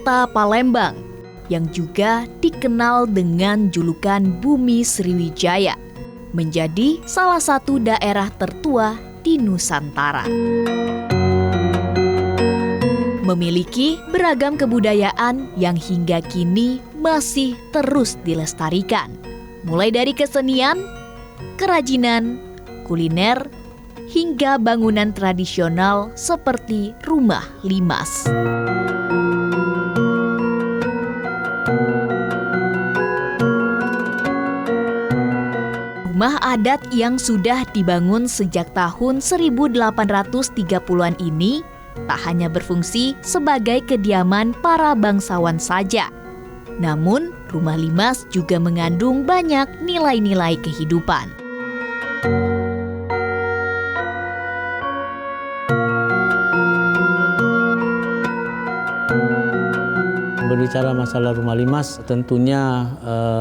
kota Palembang yang juga dikenal dengan julukan Bumi Sriwijaya, menjadi salah satu daerah tertua di Nusantara. Memiliki beragam kebudayaan yang hingga kini masih terus dilestarikan, mulai dari kesenian, kerajinan, kuliner, hingga bangunan tradisional seperti rumah limas. Rumah adat yang sudah dibangun sejak tahun 1830-an ini tak hanya berfungsi sebagai kediaman para bangsawan saja. Namun, rumah limas juga mengandung banyak nilai-nilai kehidupan. Berbicara masalah rumah limas, tentunya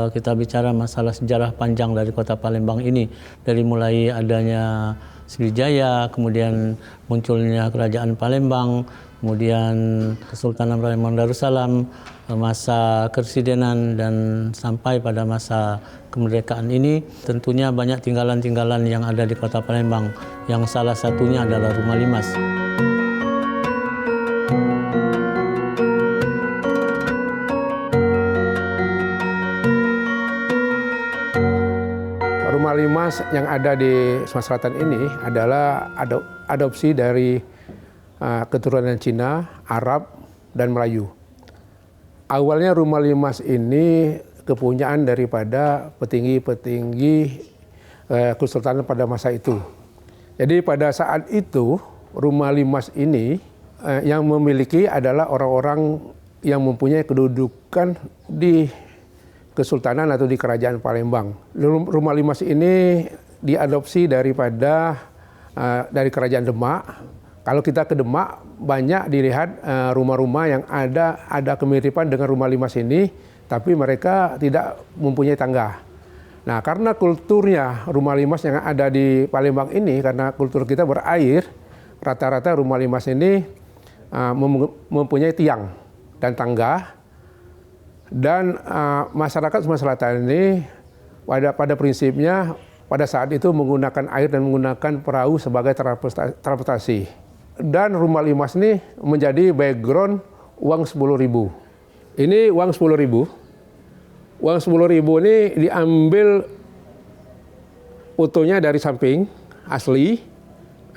kita bicara masalah sejarah panjang dari kota Palembang ini. Dari mulai adanya Sriwijaya, kemudian munculnya Kerajaan Palembang, kemudian Kesultanan Palembang Darussalam, masa Kepresidenan, dan sampai pada masa kemerdekaan ini, tentunya banyak tinggalan-tinggalan yang ada di kota Palembang, yang salah satunya adalah rumah limas. Rumah limas yang ada di Sumatera Selatan ini adalah adopsi dari keturunan Cina, Arab, dan Melayu. Awalnya rumah limas ini kepunyaan daripada petinggi-petinggi Kesultanan pada masa itu. Jadi pada saat itu rumah limas ini yang memiliki adalah orang-orang yang mempunyai kedudukan di Kesultanan atau di Kerajaan Palembang. Rumah limas ini diadopsi dari Kerajaan Demak. Kalau kita ke Demak, banyak dilihat rumah-rumah yang ada kemiripan dengan rumah limas ini, tapi mereka tidak mempunyai tangga. Nah, karena kulturnya rumah limas yang ada di Palembang ini, karena kultur kita berair, rata-rata rumah limas ini mempunyai tiang dan tangga. Dan masyarakat Sumatera Selatan ini pada prinsipnya pada saat itu menggunakan air dan menggunakan perahu sebagai transportasi. Dan rumah limas ini menjadi background uang 10.000. Ini uang 10.000. Uang 10.000 ini diambil fotonya dari samping asli.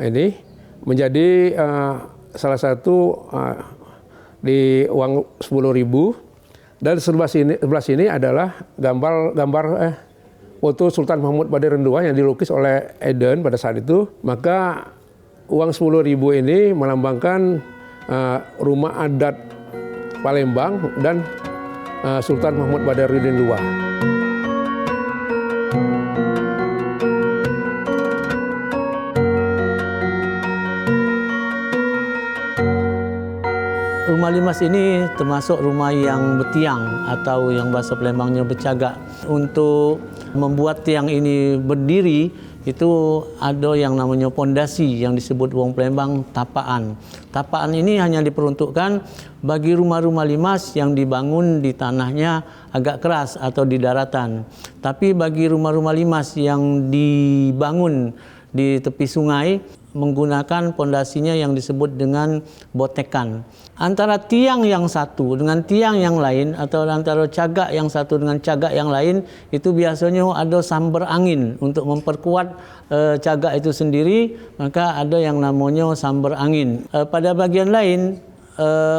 Ini menjadi salah satu di uang 10.000. Dan sebelah sini adalah gambar foto Sultan Mahmud Badir II yang dilukis oleh Eden pada saat itu. Maka uang 10.000 ini melambangkan rumah adat Palembang dan Sultan Mahmud Badir II. Rumah limas ini termasuk rumah yang bertiang atau yang bahasa Palembangnya bercagak. Untuk membuat tiang ini berdiri itu ada yang namanya pondasi yang disebut wong Palembang tapaan. Tapaan ini hanya diperuntukkan bagi rumah-rumah limas yang dibangun di tanahnya agak keras atau di daratan. Tapi bagi rumah-rumah limas yang dibangun di tepi sungai menggunakan pondasinya yang disebut dengan botekan. Antara tiang yang satu dengan tiang yang lain atau antara cagak yang satu dengan cagak yang lain itu biasanya ada samber angin untuk memperkuat cagak itu sendiri, maka ada yang namanya samber angin. Pada bagian lain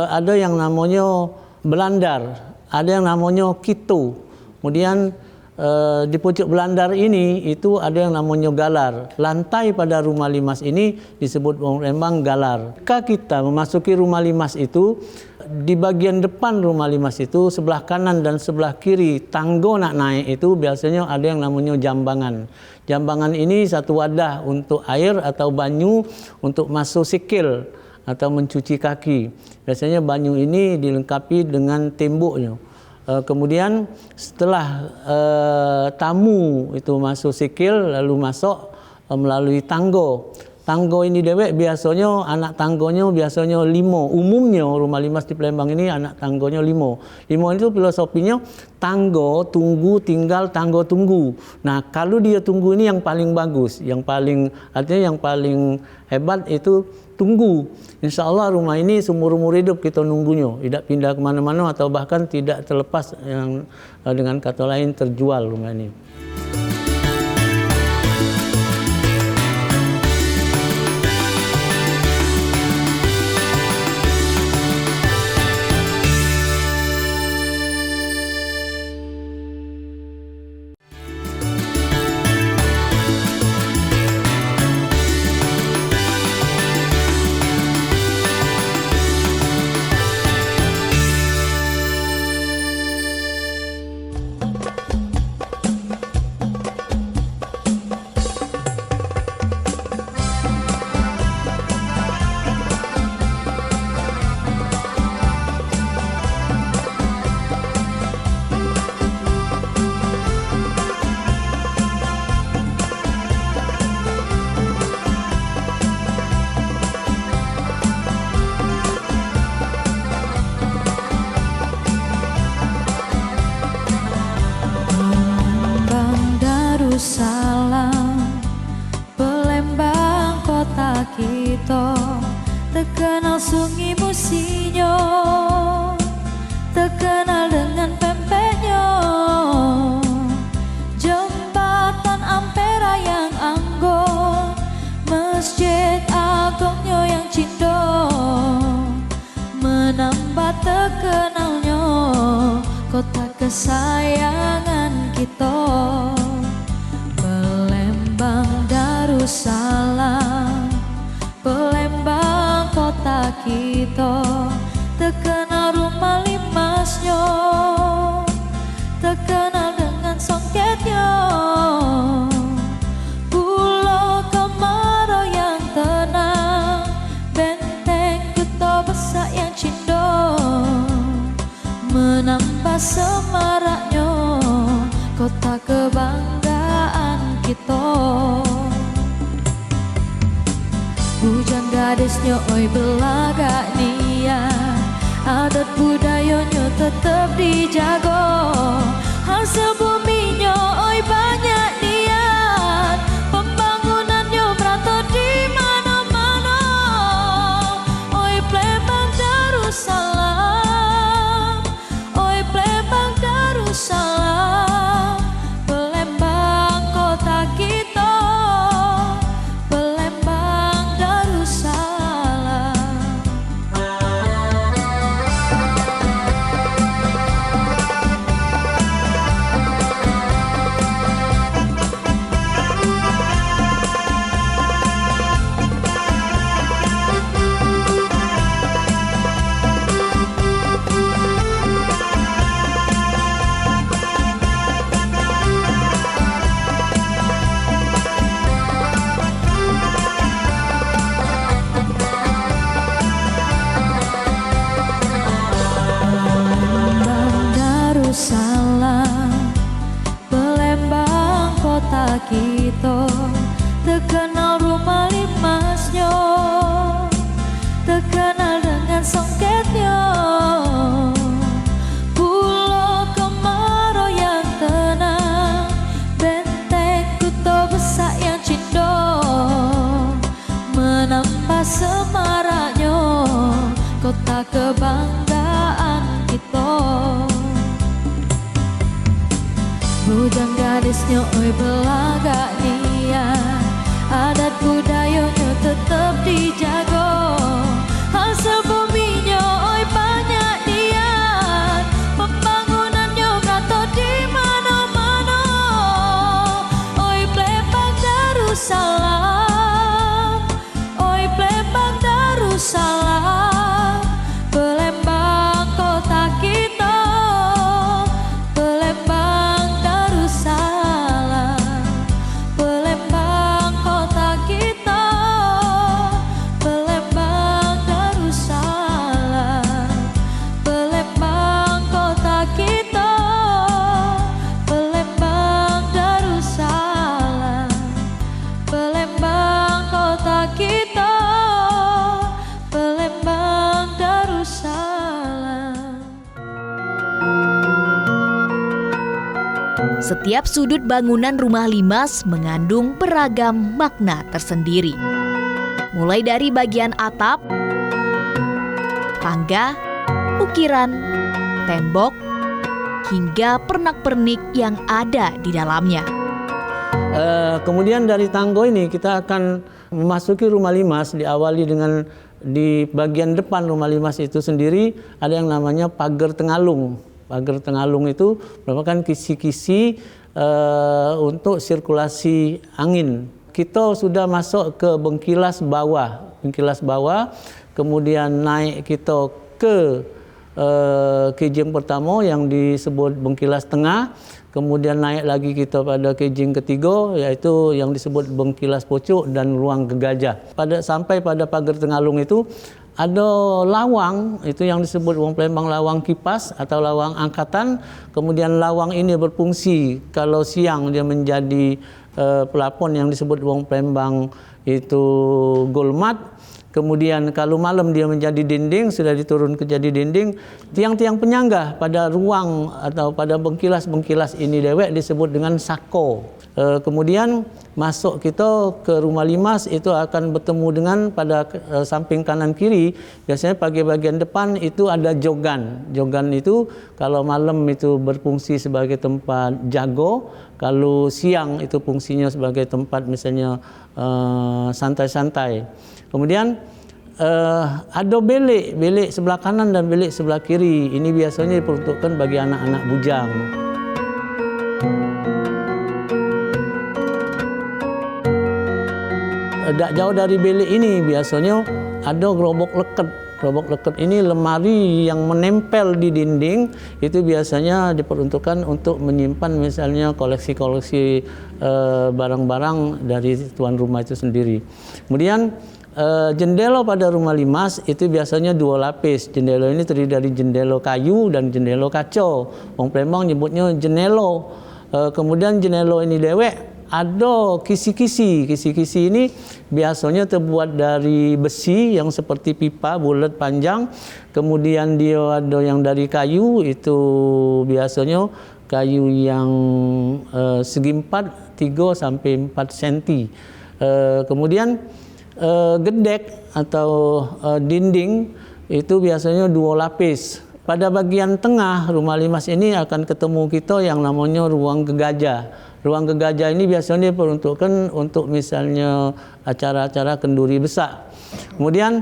ada yang namanya belandar, ada yang namanya kito. Kemudian di pucuk belandar ini itu ada yang namanya galar. Lantai pada rumah limas ini disebut wong Palembang galar. Jika kita memasuki rumah limas itu, di bagian depan rumah limas itu sebelah kanan dan sebelah kiri tangga nak naik itu biasanya ada yang namanya jambangan. Jambangan ini satu wadah untuk air atau banyu untuk masuk sikil atau mencuci kaki. Biasanya banyu ini dilengkapi dengan temboknya. Kemudian setelah tamu itu masuk sikil lalu masuk melalui tangga. tanggo ini dewek biasanya anak tanggonya biasanya 5. Umumnya rumah limas di Palembang ini anak tanggonya 5. 5 itu filosofinya tanggo tunggu tinggal tanggo tunggu. Nah, kalau dia tunggu ini yang paling bagus, yang paling artinya yang paling hebat itu tunggu. Insya Allah rumah ini seumur-umur hidup kita nunggunya, tidak pindah kemana-mana atau bahkan tidak terlepas, yang dengan kata lain terjual rumah ini. Salam Palembang kota kita, terkenal sungai Musinyo, terkenal dengan pempeknya, jembatan Ampera yang anggun, masjid agungnya yang cindo, menambah terkenalnya kota kesayangan kita. Darussalam, Palembang kota kita, terkenal rumah limasnya, terkenal dengan songketnya, pulau Kemarau yang tenang, benteng Kuto Besar yang cindo, menambah semaraknya kota kebanggaan kita. Bujang gadisnya oi belaga niat, adat budayanya tetap dijaga, hasil buminya oi banyak niat, pembangunannya merata di mana-mana. Oi Palembang Darussalam, oi Palembang Darussalam, Palembang kota kita, Palembang Darussalam. Darussalam, Palembang kota kita, terkenal rumah limasnya, terkenal dengan songketnya, pulau Kemarau yang tenang, benteng Kuto Besar yang cindo, menambah semaraknya kota kebanggaan kita. Bujang gadisnya oi belaga niat, adat budayanya tetap dijaga, hasil buminya oi banyak niat, pembangunannya merata di mana-mana. Oi Palembang Darussalam, oi Palembang Darussalam, Palembang kota kita, Palembang Darussalam, Palembang kota kita, Palembang Darussalam. Setiap sudut bangunan rumah limas mengandung beragam makna tersendiri. Mulai dari bagian atap, tangga, ukiran, tembok, hingga pernak-pernik yang ada di dalamnya. Kemudian dari tanggo ini kita akan memasuki rumah limas, diawali dengan di bagian depan rumah limas itu sendiri ada yang namanya pagar tengalung. Pagar tengalung itu merupakan kisi-kisi untuk sirkulasi angin. Kita sudah masuk ke bengkilas bawah, kemudian naik kita ke kejing pertama yang disebut bengkilas tengah, kemudian naik lagi kita pada kejing ketiga yaitu yang disebut bengkilas pucuk dan ruang gegajah. Sampai pada pagar tengalung itu ada lawang, itu yang disebut Wong Palembang lawang kipas atau lawang angkatan. Kemudian lawang ini berfungsi kalau siang dia menjadi pelapon yang disebut Wong Palembang itu gulmat. Kemudian kalau malam dia menjadi dinding, sudah diturun ke jadi dinding. Tiang-tiang penyangga pada ruang atau pada bengkilas-bengkilas ini dewek disebut dengan sako. Kemudian masuk kita ke rumah limas itu akan bertemu dengan pada samping kanan kiri. Biasanya bagian depan itu ada jogan. Jogan itu kalau malam itu berfungsi sebagai tempat jago. Kalau siang itu fungsinya sebagai tempat misalnya santai-santai. Kemudian ada belik sebelah kanan dan belik sebelah kiri. Ini biasanya diperuntukkan bagi anak-anak bujang. Tak jauh dari belik ini biasanya ada gerobak leket. Gerobak leket ini lemari yang menempel di dinding, itu biasanya diperuntukkan untuk menyimpan misalnya koleksi-koleksi barang-barang dari tuan rumah itu sendiri. Kemudian jendela pada rumah limas itu biasanya 2 lapis. Jendela ini terdiri dari jendela kayu dan jendela kaca. Wong Palembang nyebutnya jenelo. Kemudian jendela ini dewek ada kisi-kisi. Kisi-kisi ini biasanya terbuat dari besi yang seperti pipa bulat panjang. Kemudian dia ada yang dari kayu, itu biasanya kayu yang segi 4, 3 sampai 4 cm. Kemudian gedek atau dinding itu biasanya 2 lapis. Pada bagian tengah rumah limas ini akan ketemu kita yang namanya ruang gegajah. Ruang gegajah ini biasanya diperuntukkan untuk misalnya acara-acara kenduri besar. Kemudian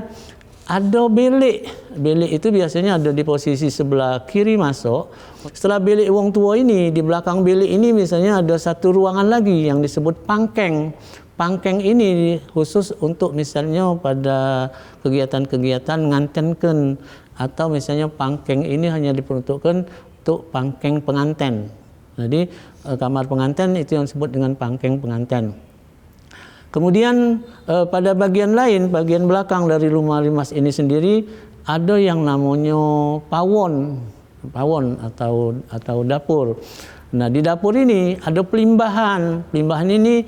ada belik. Belik itu biasanya ada di posisi sebelah kiri masuk. Setelah belik wong tua ini, di belakang belik ini misalnya ada satu ruangan lagi yang disebut pangkeng. Pangkeng ini khusus untuk misalnya pada kegiatan-kegiatan ngantenken, atau misalnya pangkeng ini hanya diperuntukkan untuk pangkeng pengantin. Jadi kamar pengantin itu yang disebut dengan pangkeng pengantin. Kemudian pada bagian lain, bagian belakang dari rumah limas ini sendiri ada yang namanya pawon atau dapur. Nah, di dapur ini ada pelimbahan. Pelimbahan ini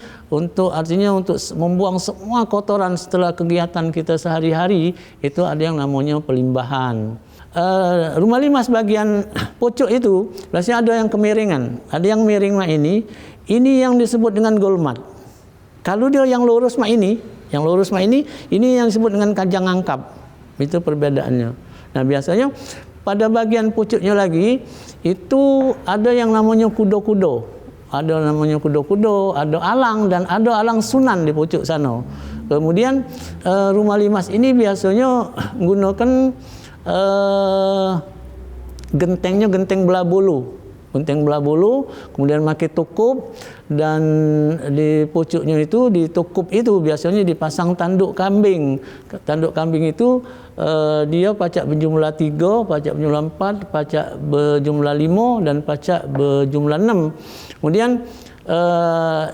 artinya untuk membuang semua kotoran setelah kegiatan kita sehari-hari, itu ada yang namanya pelimbahan. Rumah limas bagian pucuk itu biasanya ada yang kemiringan. Ada yang miring mak ini yang disebut dengan gulmat. Kalau dia yang lurus mak ini yang disebut dengan kajang angkap. Itu perbedaannya. Nah, biasanya pada bagian pucuknya lagi itu ada yang namanya kudo-kudo. Ada namanya kudo-kudo, ada alang dan ada alang sunan di pucuk sana. Kemudian rumah limas ini biasanya menggunakan gentengnya genteng belah bulu, kemudian pakai tukup, dan di pucuknya itu, di tukup itu biasanya dipasang tanduk kambing. Tanduk kambing itu dia pacak berjumlah 3, pacak berjumlah 4, pacak berjumlah 5 dan pacak berjumlah 6. Kemudian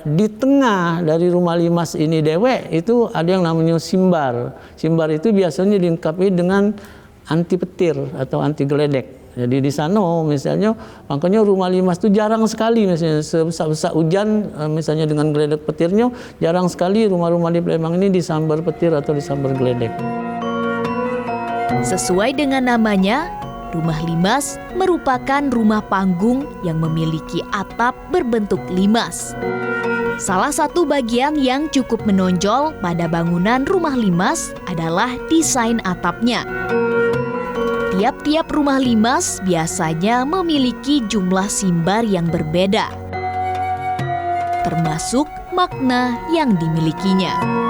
di tengah dari rumah limas ini dewek itu ada yang namanya simbar. Simbar itu biasanya dilengkapi dengan anti petir atau anti geledek. Jadi di sana misalnya, makanya rumah limas itu jarang sekali, misalnya sebesar hujan misalnya dengan geledek petirnya, jarang sekali rumah-rumah di Palembang ini disambar petir atau disambar geledek. Sesuai dengan namanya, Rumah limas merupakan rumah panggung yang memiliki atap berbentuk limas. Salah satu bagian yang cukup menonjol pada bangunan rumah limas adalah desain atapnya. Tiap-tiap rumah limas biasanya memiliki jumlah simbar yang berbeda, termasuk makna yang dimilikinya.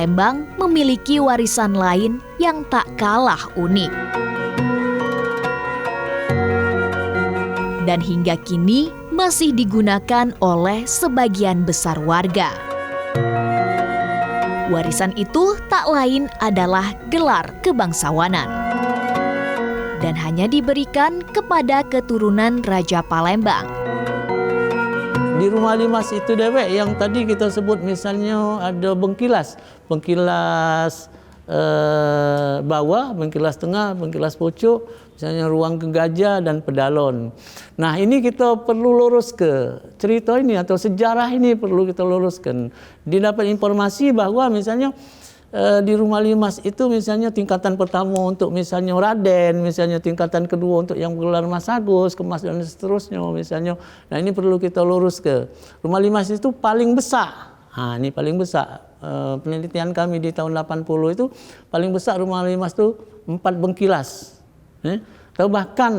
Palembang memiliki warisan lain yang tak kalah unik. Dan hingga kini masih digunakan oleh sebagian besar warga. Warisan itu tak lain adalah gelar kebangsawanan. Dan hanya diberikan kepada keturunan Raja Palembang. Di Rumah Limas itu dewek yang tadi kita sebut misalnya ada bengkilas bawah, bengkilas tengah, bengkilas pucuk, misalnya ruang gegajah dan pedalon. Nah ini kita perlu lurus ke cerita ini atau sejarah ini perlu kita luruskan. Didapat informasi bahwa misalnya di Rumah Limas itu misalnya tingkatan pertama untuk misalnya Raden, misalnya tingkatan kedua untuk yang bergelar Mas Agus, Kemas dan seterusnya misalnya. Nah ini perlu kita lurus ke. Rumah Limas itu paling besar. Nah ini paling besar. Penelitian kami di tahun 80 itu paling besar Rumah Limas itu 4 bengkilas. Atau bahkan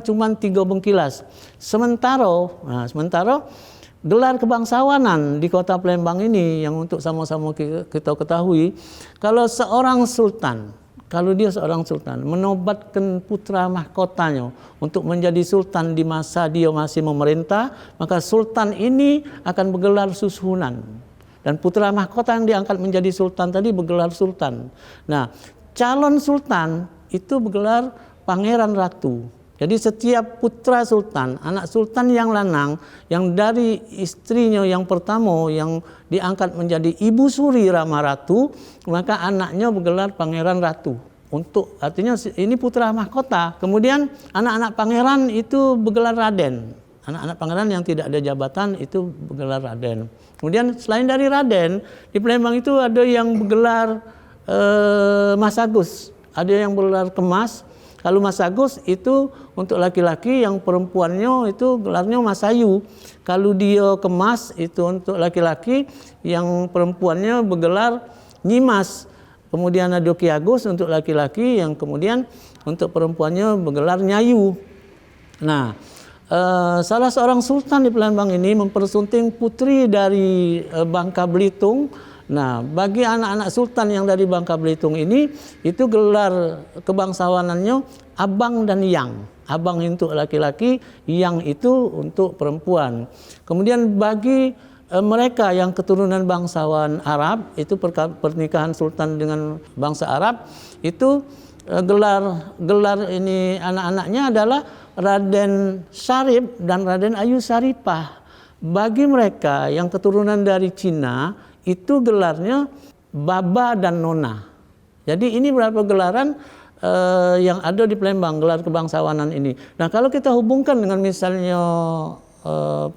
cuma 3 bengkilas. Sementara gelar kebangsawanan di kota Palembang ini yang untuk sama-sama kita ketahui, kalau dia seorang sultan menobatkan putra mahkotanya untuk menjadi sultan di masa dia masih memerintah, maka sultan ini akan bergelar susuhunan. Dan putra mahkota yang diangkat menjadi sultan tadi bergelar sultan. Nah, calon sultan itu bergelar pangeran ratu. Jadi setiap putra sultan, anak sultan yang lanang, yang dari istrinya yang pertama yang diangkat menjadi ibu suri Rama Ratu, maka anaknya bergelar pangeran ratu. Artinya ini putra mahkota. Kemudian anak-anak pangeran itu bergelar raden. Anak-anak pangeran yang tidak ada jabatan itu bergelar raden. Kemudian selain dari raden, di Palembang itu ada yang bergelar Mas Agus, ada yang bergelar Kemas. Kalau Mas Agus itu untuk laki-laki, yang perempuannya itu gelarnya Mas Ayu. Kalau dia Kemas itu untuk laki-laki, yang perempuannya bergelar Nyimas. Kemudian ada Ki Agus untuk laki-laki, yang kemudian untuk perempuannya bergelar Nyayu. Nah, salah seorang sultan di Palembang ini mempersunting putri dari Bangka Belitung. Nah, bagi anak-anak sultan yang dari Bangka Belitung ini, itu gelar kebangsawanannya abang dan yang. Abang untuk laki-laki, yang itu untuk perempuan. Kemudian bagi mereka yang keturunan bangsawan Arab, itu pernikahan sultan dengan bangsa Arab, itu gelar ini anak-anaknya adalah Raden Syarif dan Raden Ayu Saripah. Bagi mereka yang keturunan dari Cina, itu gelarnya Baba dan Nona. Jadi ini beberapa gelaran yang ada di Palembang, gelar kebangsawanan ini. Nah kalau kita hubungkan dengan misalnya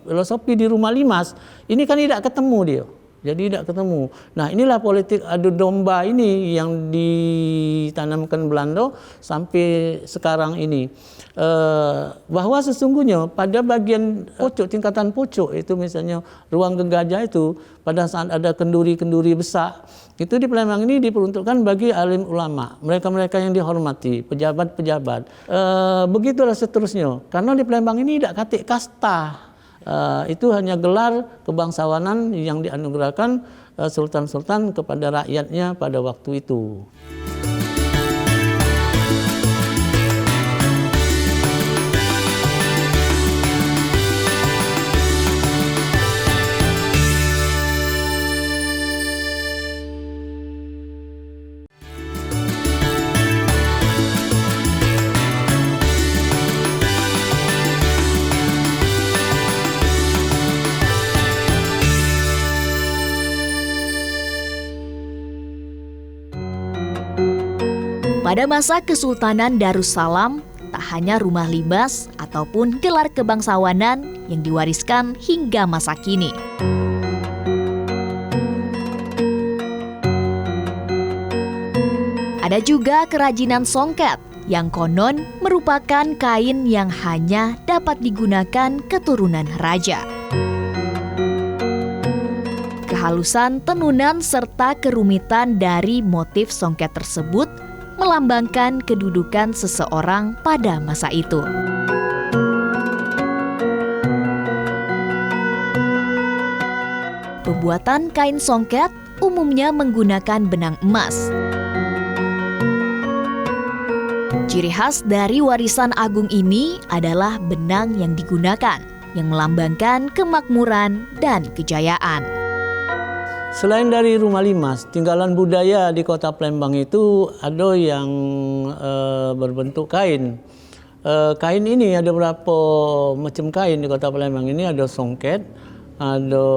filosofi di Rumah Limas, ini kan tidak ketemu dia. Jadi tidak ketemu. Nah inilah politik adu domba ini yang ditanamkan Belanda sampai sekarang ini. Bahwa sesungguhnya pada bagian pucuk, tingkatan pucuk itu misalnya ruang gegajah itu, pada saat ada kenduri-kenduri besar, itu di Palembang ini diperuntukkan bagi alim ulama, mereka-mereka yang dihormati, pejabat-pejabat. Begitulah seterusnya. Karena di Palembang ini tidak katik kasta. Itu hanya gelar kebangsawanan yang dianugerahkan sultan-sultan kepada rakyatnya pada waktu itu. Pada masa Kesultanan Darussalam, tak hanya Rumah Limas ataupun gelar kebangsawanan yang diwariskan hingga masa kini. Ada juga kerajinan songket yang konon merupakan kain yang hanya dapat digunakan keturunan raja. Kehalusan tenunan serta kerumitan dari motif songket tersebut melambangkan kedudukan seseorang pada masa itu. pembuatan kain songket umumnya menggunakan benang emas. Ciri khas dari warisan agung ini adalah benang yang digunakan, yang melambangkan kemakmuran dan kejayaan. Selain dari rumah limas, tinggalan budaya di Kota Palembang itu ada yang berbentuk kain. Kain ini ada berapa macam kain di Kota Palembang ini, ada songket, ada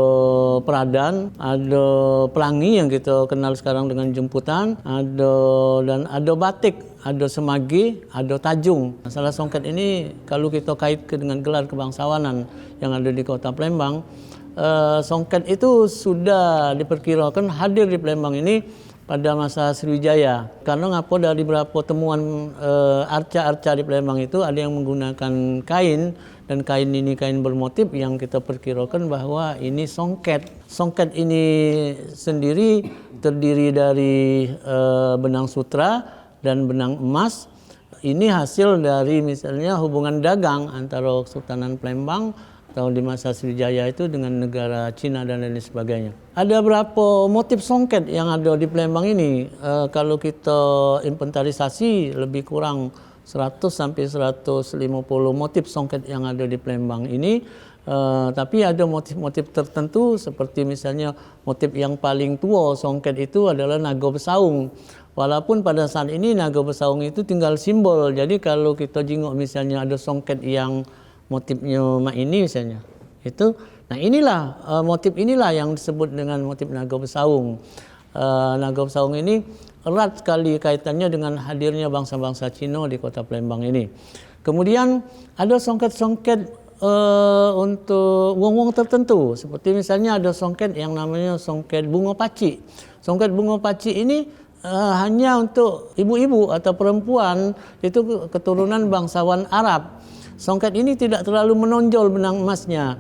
peradan, ada pelangi yang kita kenal sekarang dengan jemputan, ada batik, ada semagi, ada tajung. Masalah songket ini kalau kita kaitkan dengan gelar kebangsawanan yang ada di Kota Palembang, songket itu sudah diperkirakan hadir di Palembang ini pada masa Sriwijaya. Karena ngapa dari beberapa temuan arca-arca di Palembang itu ada yang menggunakan kain, dan kain ini kain bermotif yang kita perkirakan bahwa ini songket. Songket ini sendiri terdiri dari benang sutra dan benang emas. Ini hasil dari misalnya hubungan dagang antara Kesultanan Palembang atau di masa Sriwijaya itu dengan negara Cina dan lain sebagainya. Ada berapa motif songket yang ada di Palembang ini? Kalau kita inventarisasi lebih kurang 100 sampai 150 motif songket yang ada di Palembang ini. Tapi ada motif-motif tertentu seperti misalnya motif yang paling tua songket itu adalah naga besaung. Walaupun pada saat ini naga besaung itu tinggal simbol. Jadi kalau kita jenguk misalnya ada songket yang motifnya mak ini misalnya, itu, nah inilah motif inilah yang disebut dengan motif naga besaung. Naga besaung ini erat sekali kaitannya dengan hadirnya bangsa-bangsa Cina di Kota Palembang ini. Kemudian ada songket-songket untuk wong-wong tertentu, seperti misalnya ada songket yang namanya songket bunga paci. Songket bunga paci ini hanya untuk ibu-ibu atau perempuan, itu keturunan bangsawan Arab. Songket ini tidak terlalu menonjol benang emasnya,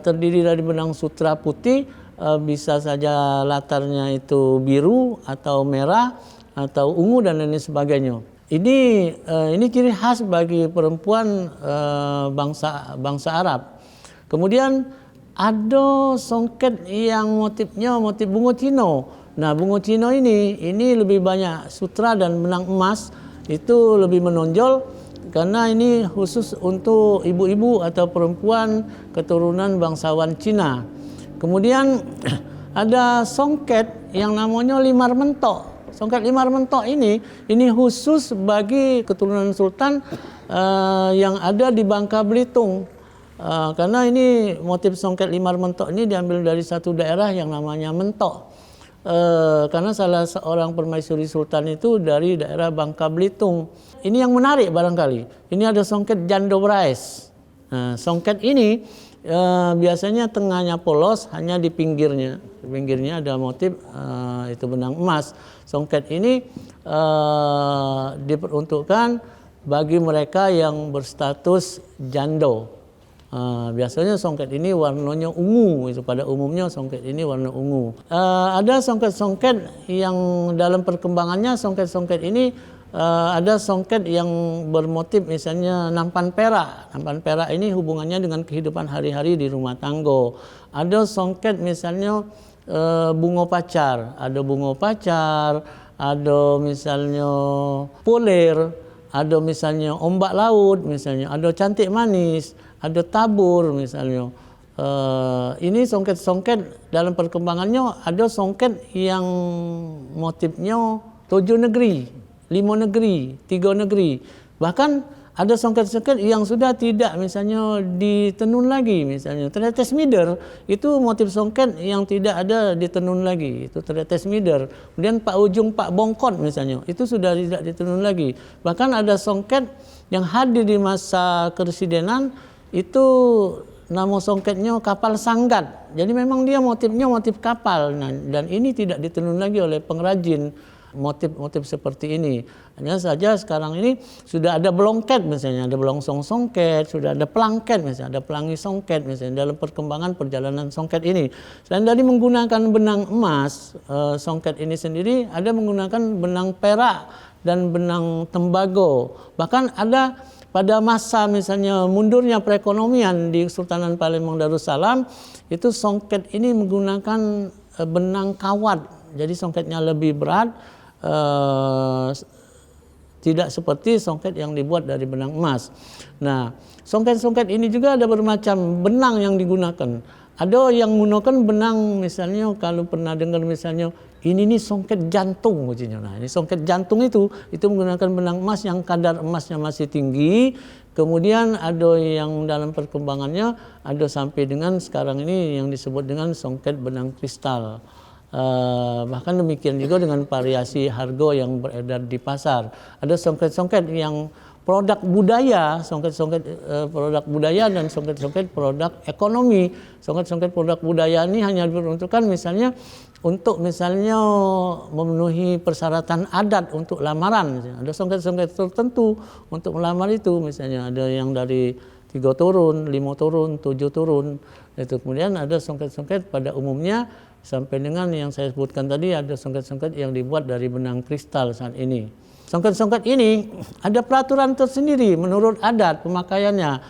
terdiri dari benang sutra putih, bisa saja latarnya itu biru atau merah atau ungu dan lain sebagainya. Ini ciri khas bagi perempuan bangsa Arab. Kemudian ada songket yang motifnya motif bunga cino. Nah, bunga cino ini lebih banyak sutra dan benang emas, itu lebih menonjol. Karena ini khusus untuk ibu-ibu atau perempuan keturunan bangsawan Cina. Kemudian ada songket yang namanya limar mentok. Songket limar mentok ini khusus bagi keturunan sultan yang ada di Bangka Belitung. Karena ini motif songket limar mentok ini diambil dari satu daerah yang namanya Mentok. Karena salah seorang permaisuri sultan itu dari daerah Bangka Belitung. Ini yang menarik barangkali. Ini ada songket jando brais. Nah, songket ini biasanya tengahnya polos, hanya di pinggirnya. Di pinggirnya ada motif itu benang emas. Songket ini diperuntukkan bagi mereka yang berstatus jando. Biasanya songket ini warnanya ungu, itu pada umumnya songket ini warna ungu. Ada songket-songket yang dalam perkembangannya songket-songket ini ada songket yang bermotif misalnya nampan perak. Nampan perak ini hubungannya dengan kehidupan hari-hari di rumah tangga. Ada songket misalnya bunga pacar, ada bunga pacar, ada misalnya poler, ada misalnya ombak laut, misalnya ada cantik manis, ada tabur misalnya. Ini songket-songket dalam perkembangannya ada songket yang motifnya 7 negeri, 5 negeri, 3 negeri. Bahkan ada songket-songket yang sudah tidak misalnya ditenun lagi, misalnya teretes mider itu motif songket yang tidak ada ditenun lagi, itu teretes mider. Kemudian Pak Ujung Pak Bongkot misalnya itu sudah tidak ditenun lagi. Bahkan ada songket yang hadir di masa kepresidenan itu nama songketnya kapal sanggat. Jadi memang dia motifnya motif kapal. Nah, dan ini tidak ditenun lagi oleh pengrajin. motif-motif seperti ini. Hanya saja sekarang ini sudah ada belongket misalnya, ada belongsong songket, sudah ada pelangket misalnya, ada pelangi songket misalnya dalam perkembangan perjalanan songket ini. Selain dari menggunakan benang emas, songket ini sendiri ada menggunakan benang perak dan benang tembago. Bahkan ada pada masa misalnya mundurnya perekonomian di Kesultanan Palembang Darussalam, itu songket ini menggunakan benang kawat. Jadi songketnya lebih berat, tidak seperti songket yang dibuat dari benang emas. Nah, songket-songket ini juga ada bermacam benang yang digunakan. Ada yang menggunakan benang misalnya, kalau pernah dengar misalnya, ini nih songket jantung. Nah, ini songket jantung itu menggunakan benang emas yang kadar emasnya masih tinggi. Kemudian ada yang dalam perkembangannya ada sampai dengan sekarang ini yang disebut dengan songket benang kristal. Bahkan demikian juga dengan variasi harga yang beredar di pasar. Ada songket-songket yang produk budaya, songket-songket produk budaya dan songket-songket produk ekonomi. Songket-songket produk budaya ini hanya diperuntukkan misalnya untuk misalnya memenuhi persyaratan adat untuk lamaran. Misalnya. Ada songket-songket tertentu untuk melamar itu, misalnya ada yang dari 3 turun, 5 turun, 7 turun. Itu kemudian ada songket-songket pada umumnya sampai dengan yang saya sebutkan tadi, ada songket-songket yang dibuat dari benang kristal saat ini. Songket-songket ini ada peraturan tersendiri menurut adat pemakaiannya.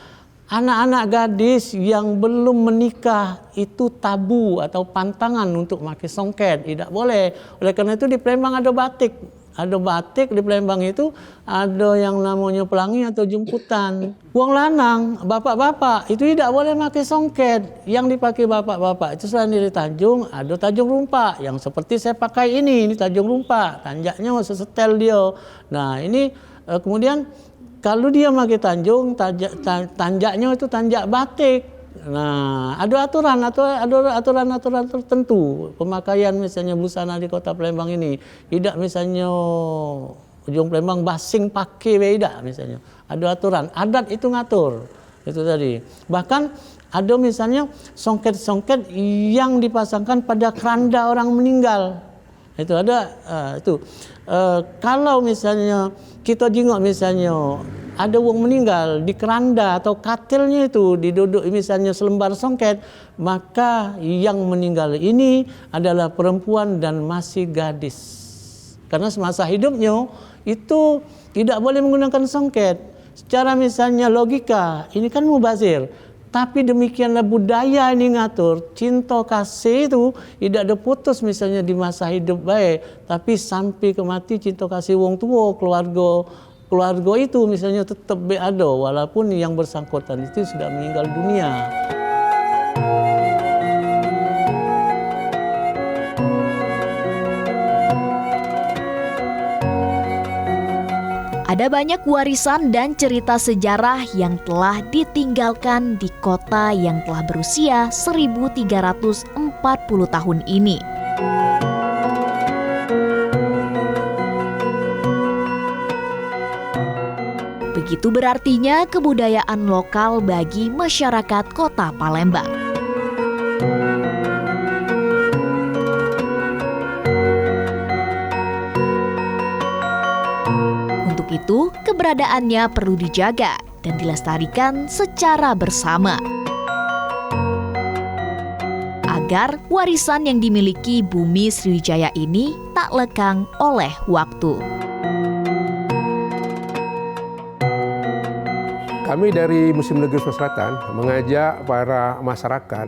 Anak-anak gadis yang belum menikah itu tabu atau pantangan untuk memakai songket, tidak boleh. Oleh karena itu di Palembang ada batik. Ada batik di Palembang itu, ada yang namanya pelangi atau jemputan. Wong lanang, bapak-bapak itu tidak boleh pakai songket. Yang dipakai bapak-bapak itu selain dari Tanjung, ada Tanjung Rumpa yang seperti saya pakai ini Tanjung Rumpa, tanjaknya sesetel dia. Nah ini kemudian kalau dia pakai Tanjung, tanjaknya itu tanjak batik. Nah, ada aturan tertentu pemakaian misalnya busana di Kota Palembang ini. Tidak misalnya ujung Palembang basing pakai beda misalnya. Ada aturan, adat itu ngatur. Itu tadi. Bahkan ada misalnya songket-songket yang dipasangkan pada keranda orang meninggal. Itu ada kalau misalnya kita jengok misalnya ada wong meninggal di keranda atau katilnya itu diduduk misalnya selembar songket, maka yang meninggal ini adalah perempuan dan masih gadis. Karena semasa hidupnya itu tidak boleh menggunakan songket. Secara misalnya logika, ini kan mubazir. Tapi demikianlah budaya ini ngatur, cinta kasih itu tidak ada putus misalnya di masa hidup baik, tapi sampai ke mati cinta kasih wong tua, keluarga itu misalnya tetap ada walaupun yang bersangkutan itu sudah meninggal dunia. Ada banyak warisan dan cerita sejarah yang telah ditinggalkan di kota yang telah berusia 1340 tahun ini. Begitu berartinya kebudayaan lokal bagi masyarakat Kota Palembang. Untuk itu, keberadaannya perlu dijaga dan dilestarikan secara bersama. Agar warisan yang dimiliki bumi Sriwijaya ini tak lekang oleh waktu. Kami dari Museum Negeri Sulawesi Selatan mengajak para masyarakat,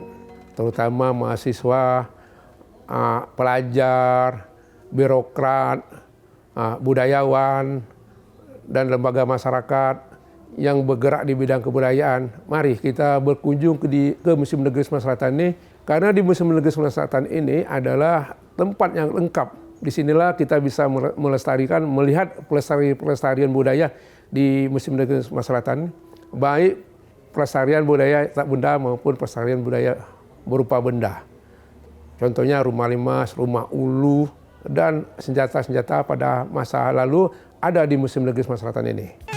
terutama mahasiswa, pelajar, birokrat, budayawan, dan lembaga masyarakat yang bergerak di bidang kebudayaan. Mari kita berkunjung ke Museum Negeri Sulawesi Selatan ini, karena di Museum Negeri Sulawesi Selatan ini adalah tempat yang lengkap. Disinilah kita bisa melestarikan, melihat pelestarian budaya di Museum Negeri Sulawesi Selatan, baik pelestarian budaya tak benda maupun pelestarian budaya berupa benda. Contohnya rumah limas, rumah ulu, dan senjata-senjata pada masa lalu ada di Museum Negeri Sulawesi Selatan ini.